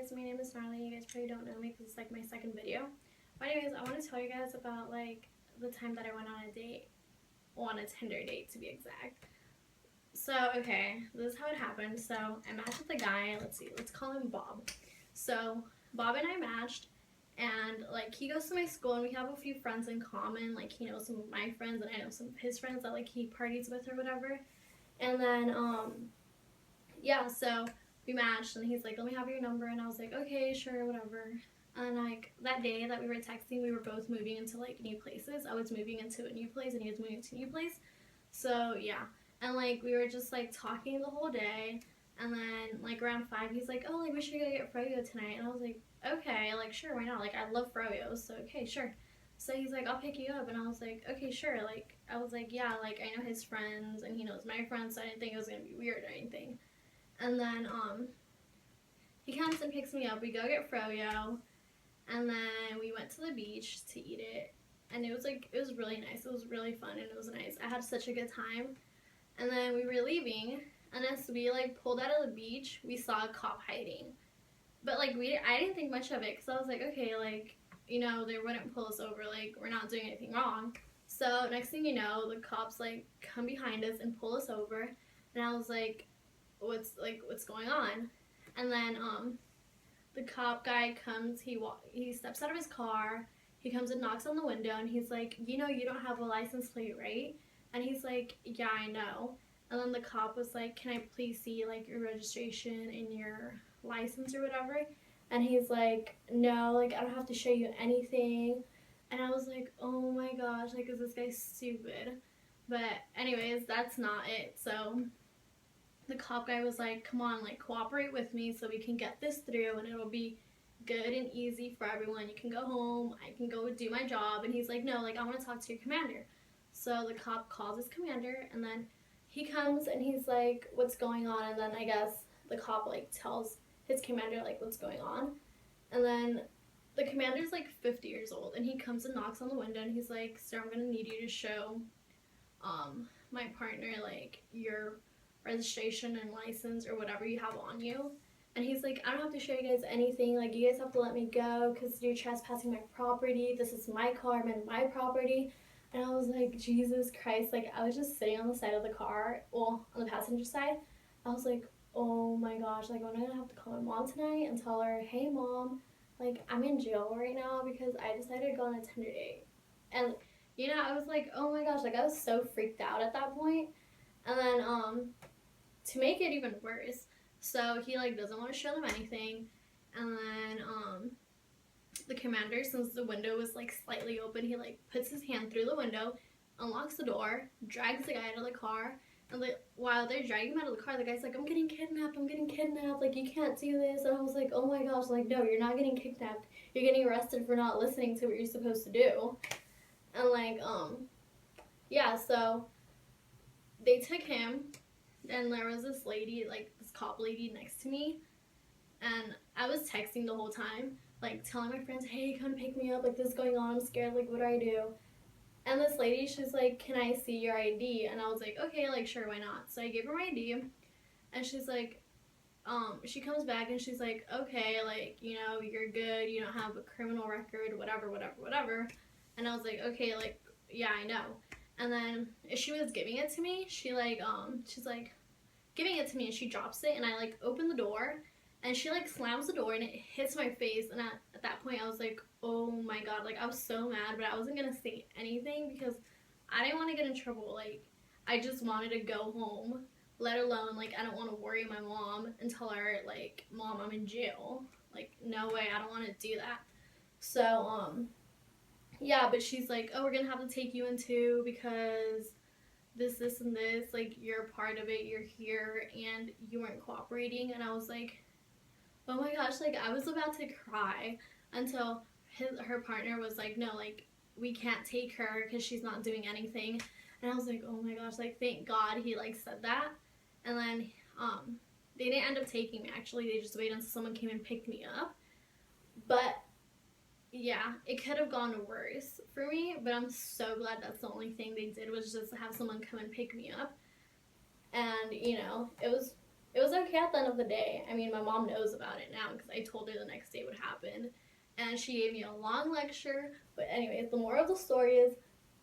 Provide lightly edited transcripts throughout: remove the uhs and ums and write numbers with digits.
guys, my name is Narly. You guys probably don't know me because it's like my second video. But anyways, I want to tell you guys about like the time that I went on a date, on a Tinder date to be exact. So, okay, this is how it happened. So, I matched with a guy, let's call him Bob. So, Bob and I matched, and like he goes to my school and we have a few friends in common. Like he knows some of my friends and I know some of his friends that like he parties with or whatever. And then yeah, so we matched and he's like, let me have your number, and I was like, okay, sure, whatever. And like that day that we were texting, we were both moving into like new places. I was moving into a new place and he was moving into a new place. So yeah. And like we were just like talking the whole day, and then like around 5 he's like, oh, like we should go get froyo tonight. And I was like, okay, like sure, why not? Like I love froyo, so okay, sure. So he's like, I'll pick you up, and I was like, okay, sure. Like I was like, yeah, like I know his friends and he knows my friends, so I didn't think it was gonna be weird or anything. And then he comes and picks me up. We go get froyo, and then we went to the beach to eat it. And it was really nice. It was really fun and it was nice. I had such a good time. And then we were leaving, and as we like pulled out of the beach, we saw a cop hiding. But like I didn't think much of it because I was like, okay, like they wouldn't pull us over. Like we're not doing anything wrong. So next thing you know, the cops like come behind us and pull us over, and I was like, what's going on? And then the cop guy comes. He steps out of his car. He comes and knocks on the window, and he's like, you don't have a license plate, right? And he's like, yeah, I know. And then the cop was like, can I please see like your registration and your license or whatever? And he's like, no, like I don't have to show you anything. And I was like, oh my gosh, like is this guy stupid? But anyways, that's not it. So the cop guy was like, come on, like cooperate with me so we can get this through and it'll be good and easy for everyone. You can go home, I can go do my job. And he's like, no, like I want to talk to your commander. So the cop calls his commander, and then he comes and he's like, what's going on? And then I guess the cop like tells his commander like what's going on. And then the commander's like 50 years old, and he comes and knocks on the window, and he's like, sir, I'm gonna need you to show my partner like your registration and license or whatever you have on you. And he's like, I don't have to show you guys anything. Like, you guys have to let me go because you're trespassing my property. This is my car. I'm in my property. And I was like, Jesus Christ. Like, I was just sitting on the side of the car, well, on the passenger side. I was like, oh my gosh. Like, am I going to have to call my mom tonight and tell her, hey, mom, like, I'm in jail right now because I decided to go on a Tinder date. And, I was like, oh my gosh. Like, I was so freaked out at that point. And then, to make it even worse, so he like doesn't want to show them anything, and then the commander, since the window was like slightly open, he like puts his hand through the window, unlocks the door, drags the guy out of the car, and like while they're dragging him out of the car, the guy's like, I'm getting kidnapped, like you can't do this. And I was like, oh my gosh, like no, you're not getting kidnapped, you're getting arrested for not listening to what you're supposed to do. And like yeah, so they took him, and there was this lady, like this cop lady next to me, and I was texting the whole time, like telling my friends, hey, come pick me up, like this is going on, I'm scared, like what do I do? And this lady, she's like, can I see your ID? And I was like, okay, like sure, why not? So I gave her my ID, and she's like, she comes back and she's like, okay, like, you're good, you don't have a criminal record, whatever. And I was like, okay, like, yeah, I know. And then as she was giving it to me, she's like giving it to me, and she drops it, and I like open the door, and she like slams the door and it hits my face. And at that point I was like, oh my god, like I was so mad, but I wasn't gonna say anything because I didn't want to get in trouble. Like I just wanted to go home, let alone like I don't want to worry my mom and tell her like, mom, I'm in jail. Like no way, I don't want to do that. So yeah, but she's like, oh, we're gonna have to take you in too because this, and this, like, you're a part of it, you're here, and you weren't cooperating. And I was like, oh my gosh, like, I was about to cry until her partner was like, no, like, we can't take her because she's not doing anything. And I was like, oh my gosh, like, thank God he, like, said that. And then, they didn't end up taking me, actually. They just waited until someone came and picked me up. But yeah, it could have gone worse for me, but I'm so glad that's the only thing they did was just have someone come and pick me up. And, it was It was okay at the end of the day. I mean, my mom knows about it now because I told her the next day what happened. And she gave me a long lecture. But anyways, the moral of the story is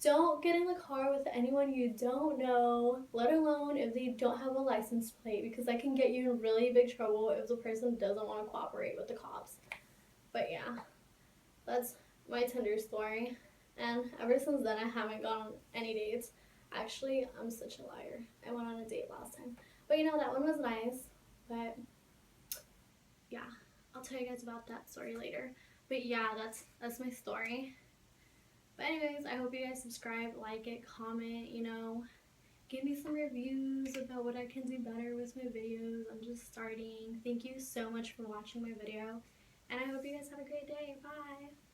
don't get in the car with anyone you don't know, let alone if they don't have a license plate, because that can get you in really big trouble if the person doesn't want to cooperate with the cops. But yeah, that's my Tinder story. And ever since then, I haven't gone on any dates. Actually, I'm such a liar. I went on a date last time. But you know, that one was nice. But yeah, I'll tell you guys about that story later. But yeah, that's my story. But anyways, I hope you guys subscribe, like it, comment, you know, give me some reviews about what I can do better with my videos. I'm just starting. Thank you so much for watching my video. And I hope you guys have a great day. Bye!